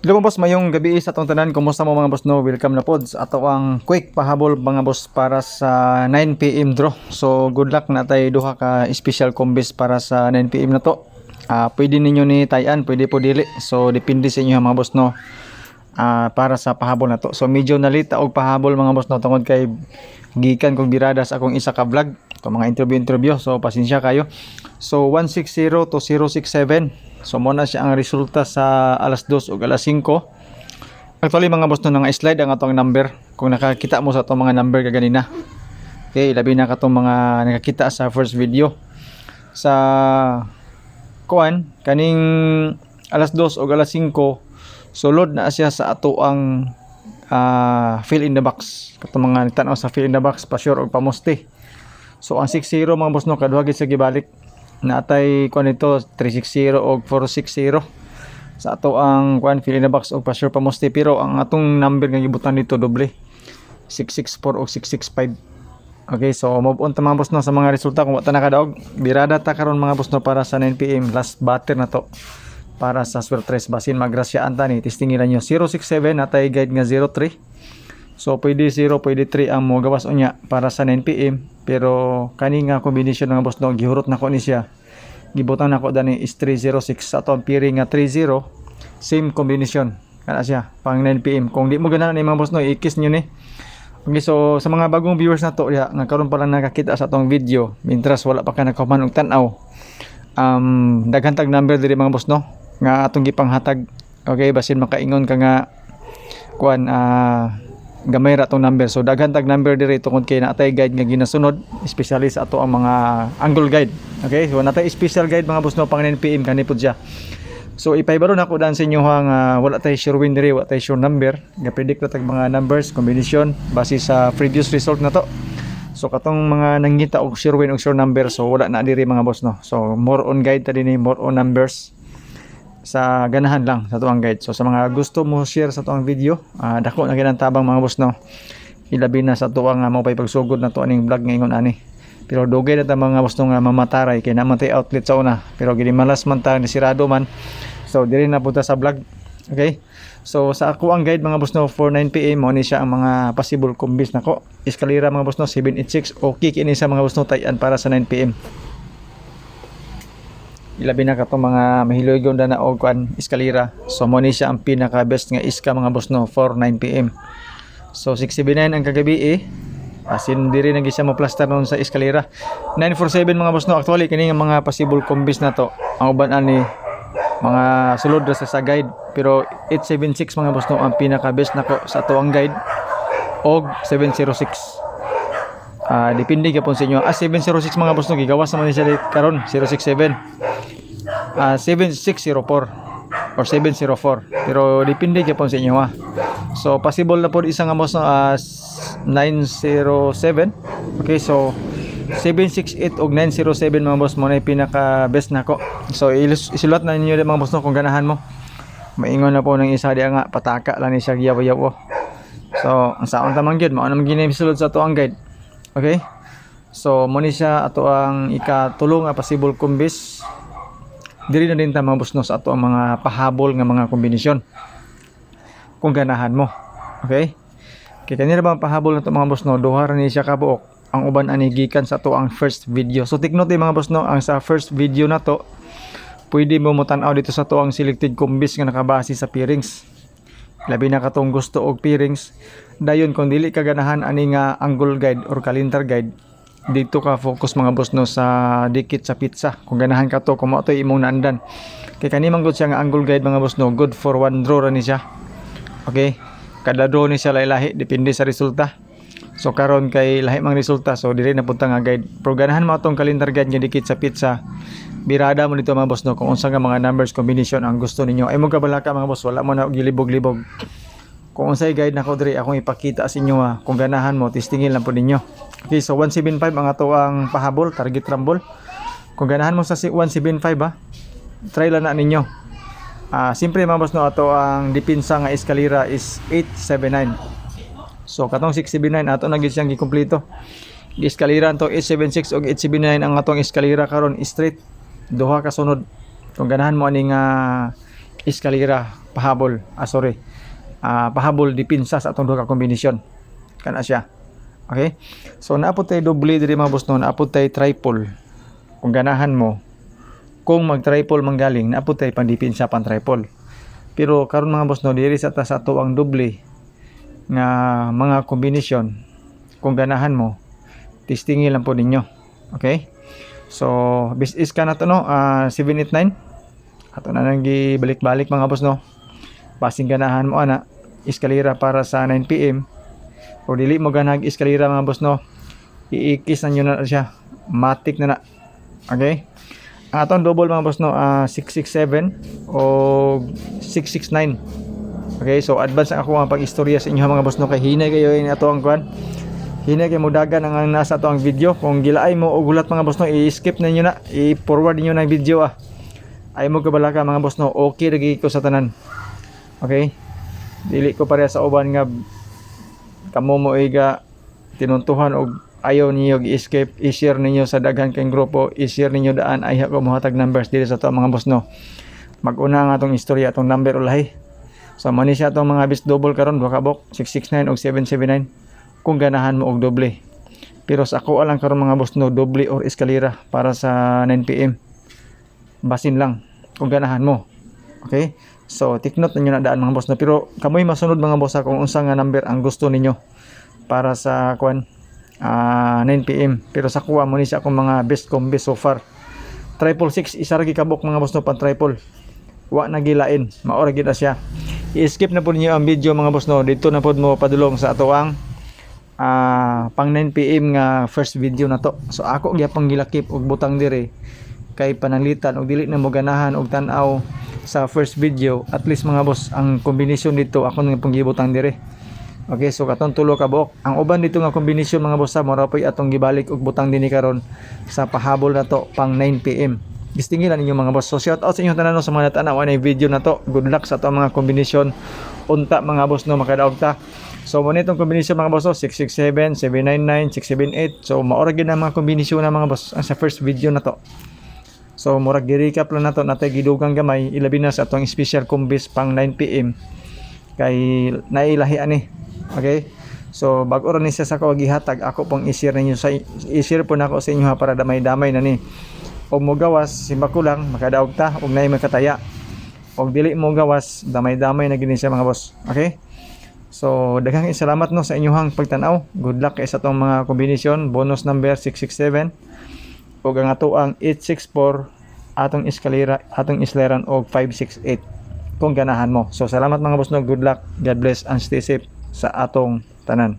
Hello mga boss, mayong gabi sa atong tanan. Kumusta mo mga boss no? Welcome na pod sa ato ang quick pahabol mga boss para sa 9 PM draw. So good luck na tayo duha ka special combis para sa 9 PM na to. Pwede ninyo ni tayan, pwede po dili. So depende sa inyo mga boss no. Para sa pahabol na to. So medyo nalita og pahabol mga boss no tungod kay gikan kong birada sa akong isa ka vlog. Ito mga interview. So pasensya kayo. So 160 to 067. So muna siya ang resulta sa alas 2 o alas 5. Actually mga boss no, nanga-slide ang atong number. Kung nakakita mo sa atong mga number kaganina. Okay, labi na katong mga nakakita sa first video. Sa kuan kaning alas 2 o alas 5, sulod na siya sa ato ang fill in the box. Katong mga nagtanaw sa fill in the box, pa sure og pamusti. So ang 60 mga boss no, kaduha gid sa gibalik. Natay kuan ito 360 o 460 sa ato ang kuan fill in the box o pa sure pamusti, pero ang atong number nga gibutan dito doble 664 o 665. Okay, so move on ta mga boss no sa mga resulta. Kung wa ta nakadaog, birada ta karon mga boss no para sa 9 PM, last batter na to para sa Swertres. Basin magrasyaan ta ni testingin nyo 067 natay guide nga 03. So pwede 0, pwede 3 ang mo gawas unya para sa 9 PM, pero kani nga combination mga boss no gihurot nako ni siya. Gibutan nako dani is 306 sa ato ang pairing nga 30, same combination kana siya pang 9 PM. Kung di mo ganahan ni mga boss no, ikis nyo ni. Okay, so sa mga bagong viewers na to ya, nagkaroon pa lang nakakita sa atong video mintras wala pa ka nakaman og tan-aw, daghan tag number diri mga boss no nga atong gipanghatag. Okay, basin makaingon ka nga kuan gamay ra tong number. So daghan tag number diri tungod kay natay guide nga ginasunod, especially sa ato ang mga angle guide. Okay, so natay special guide mga boss no pang 9 PM kani pud siya. So ipaybaro na ko dan sa inyo nga wala tay sure win diri, wala tay sure number, nga predict na tag mga numbers combination base sa previous result na to. So katong mga nangita og sure win og sure number, so wala na diri mga boss no. So more on guide ta dinhi, more on numbers sa ganahan lang sa tuang guide. So sa mga gusto mo share sa tuang video, dako na ginang tabang mga boss no, ilabi na sa tuang mo pay pagsugod na to aning vlog ngayon ani. Pero dugay na ta mga boss no nga mamataray kay naman tay outlet sa una, pero gini malas man ta ni sirado man. So diri na punta sa vlog. Okay, so sa ako ang guide mga boss no for 9 PM mo ni siya ang mga possible combis nako. Eskalera mga boss no 786, okay kini sa mga boss no tayan para sa 9 PM. Ilabi na kato mga mahilogon na og kuan eskalera. So mo ni siya ang pinaka best nga iska mga boss no for 9 PM. So 679 ang kagabi asin diri nagi siya mo plaster noon sa eskalera. 947 mga boss no, actually kini nga mga possible combis na to ang uban ani mga sulod ra sa guide, pero 876 mga boss no ang pinaka best nako sa tuang guide og 706. Depende gyapon sa inyo. 706 mga boss no gigawas naman ni siya karon 067. 7604 or 704, pero depende gyapon sa inyo So possible na po isang boss no 907. Okay, so 768 og 907 mga boss mo na pinaka best nako. So isulat na ninyo mga boss no kung ganahan mo. Maingon na po ng isa di nga pataka lang ni siya giyaw-yaw. So ang saon tamang gyud mao na magini sulod sa tuang guide. Okay, so mo ni siya ato ang ikatulong nga possible combis. Diri na din ta mga boss no sa ato ang mga pahabol nga mga kombinasyon kung ganahan mo. Okay, kay kanira ba pahabol na to mga boss no, duha ra ni siya ka buok. Ang uban ani gikan sa to ang first video. So take note mga boss no, ang sa first video na to pwede mo tan-aw dito sa to ang selected combis nga nakabase sa pairings. Labi na katong gusto og pairings. Dayon kung dili ka ganahan ani nga angle guide or calendar guide, dito ka focus mga boss no sa dikit sa pizza. Kung ganahan ka to, kung mo to imong naandan. Kay kani man gud siya nga angle guide mga boss no, good for one draw ra ni siya. Okay, kada draw ni siya lahi-lahi depende sa resulta. So karon kay lahi mang resulta, so dili na punta nga guide. Pero ganahan mo atong calendar guide nga dikit sa pizza, birada mo dito mga boss no kung unsa nga mga numbers combination ang gusto ninyo. Ay mo kabalaka mga boss, wala mo na gilibog-libog. Kung unsay guide nako diri akong ipakita sa inyo kung ganahan mo, testingin lang po ninyo. Okay, so 175 ang ato ang pahabol, target rumble. Kung ganahan mo sa 175 try lang na ninyo. Siyempre mga boss no, ato ang depensa nga eskalera is 879. So katong 679 ato na gyud siyang gikumpleto. Eskalera to 876 ug 879 ang atong eskalera karon straight duha ka sunod. Kung ganahan mo ani nga eskalera pahabol. Pahabol dipinsa sa atong duha ka kombinasyon. Kana siya. Okay? So naapod tay doble diri mga boss no, naapod tay triple. Kung ganahan mo, kung mag-triple manggaling, naapod tay pandipinsa pan triple. Pero karon mga boss no, diri sa ato ang doble nga mga kombinasyon, kung ganahan mo, testingin lang po ninyo. Okay? So bis ka na to no, 789. Ato na nang gibalik-balik mga boss no. Basing ganahan mo ana, eskalera para sa 9 PM. O dili mo ganag eskalera mga boss no, iikis na nyo na siya, matic na na. Okay? Ang atong double mga boss no, 667 o 669. Okay, so advance ako ang pag-istorya sa inyo mga boss no, kay hinay kayo ini ato ang kwan. Hinay kay mudagan ang nasa ato ang video. Kung gilaay mo og gulat mga boss no, i-skip na niyo na, i-forward niyo na ang video Ay mo kabalaka mga boss no, okay lagi ko sa tanan. Okay? Dili ko pareha sa uban nga kamo mo iga tinuntuhan og ayaw niyo i-escape, i-share ninyo sa daghan kayong grupo, i-share ninyo daan ay ko mohatag numbers dili sa to mga boss no. Mag-una nga atong istorya atong number ulahi. So mani siya atong mga bis double karon duha ka bok 669 og 779 kung ganahan mo og doble. Pero sa ako lang karon mga boss no, doble or eskalera para sa 9 PM. Basin lang kung ganahan mo. Okay? So take note ninyo na daan mga boss no, pero kamoy masunod mga boss kung unsa nga number ang gusto ninyo para sa kwan 9 PM. Pero sa kuha mo ni siya akong mga best combi so far. 666 isa ra gikabok mga boss no, pan triple. Wa na gilain, maora gid siya. I-skip na po niyo ang video mga boss no. Dito na pod mo padulong sa ato ang pang 9 PM nga first video na to. So ako gyapang gilakip og butang dire kay pananglitan og dili na mo ganahan og tan-aw sa first video. At least mga boss, ang kombinasyon dito ako nang panggibutang dire. Okay, so katong tulo ka buok. Ang uban dito nga kombinasyon mga boss mora poy atong gibalik og butang dinhi karon sa pahabol na to pang 9 PM. Gistingilan ninyo mga boss. So shout out sa inyo tanan sa mga natanaw na video na to. Good luck sa atong mga kombinasyon. Unta mga boss no, makadaog ta. So mo nitong kombinasyon mga boss 667, 799, 678. So maora gyud ang mga kombinasyon na mga boss sa first video na to. So murag gi-recap lang nato natay gidugang gamay ilabi na sa atong special combis pang 9 PM kay nailahi ani. Okay? So bag-o ra ni siya sa ko gihatag, ako pong i-share ninyo sa i-share po nako sa inyo para damay-damay na ni. Og mo gawas simba ko lang makadaog ta og nay makataya. Og dili mo gawas damay-damay na gini siya mga boss. Okay? So daghang salamat no sa inyong pagtan-aw. Good luck kay sa tong mga kombinasyon. Bonus number 667 ug ang ato ang 864 atong eskalera, atong isleran og 568 kung ganahan mo. So salamat mga boss no, good luck, God bless and stay safe sa atong tanan.